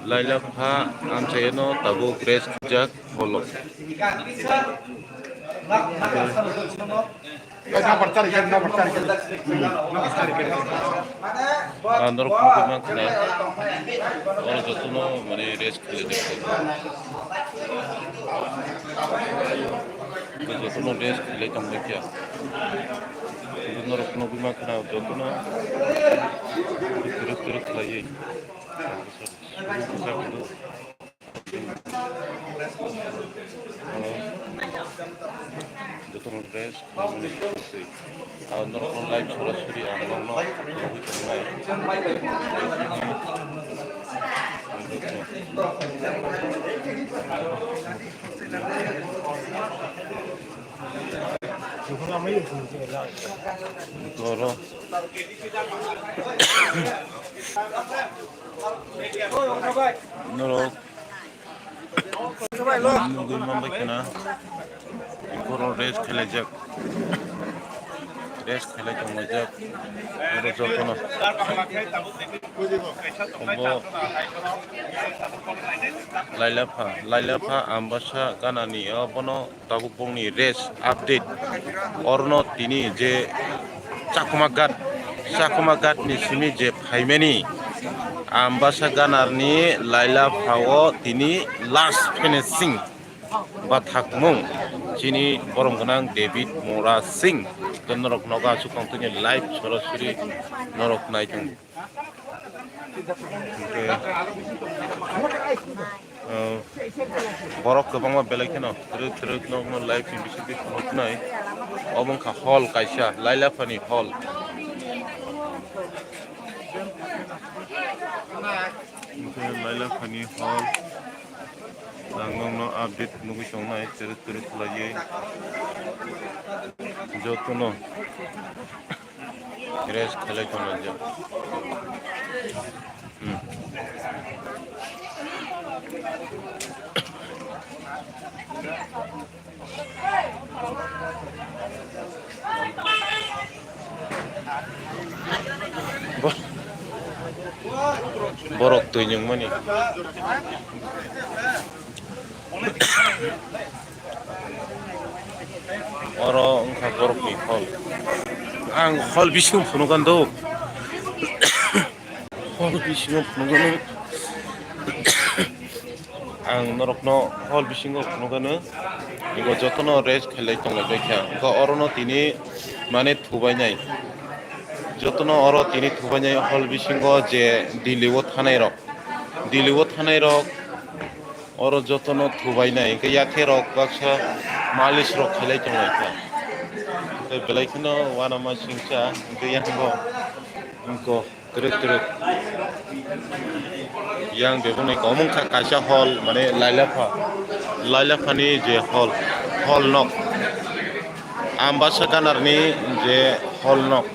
Lai Lafa amcayano tabu grace jak holo. Andor kuku makna orang jotono mane race khele dekho. Jotono race khele kamne kya. Andor kuku makna jotono terus lagi. Jotono race khele dekho. Andor kon live sorasori anglono lohi kamnai. Goro. Noro. Nunggu mambai kena. Goro race khelajak. Race khelajak majak. Goro jotono. Obo. Lai Lafa ambasa ganani abono tabukbongni race update orno tini je Cakumagat ni simi je phaimeni ambasa ganarni Lai Lafa o tini last finishing bathakmung chini borom gonang David Mora Singh norok noga sukangtuni live sorosuri norok naiteng. Borok kebangma belakino terus nongmo live ni bisik nai obong ka hall kaisa Lai Lafa ni hall Lai Lafa ni hall langno update nugi songnai terus lagi jotono race khele kono ja borok tuh yang mana? Orang engkau borok ni hall, ang hall bising punukan do, hall bising punukan, ang norok no hall bising punukan, iko jotono race khelai tonglai bekya, ko orono tini mane thubai nai. Jotono oro tini thubanya hol bisingo je diliwo thanai rok oro jotono thubai nai ke yathe rok baksa malish rok khelai tonglai ka te belai khino wana ma singcha ke yango inko teruk yang bebone komong kha kaisa hall mane Lai Lafa ni je hall nok ambasa ganarni je hall nok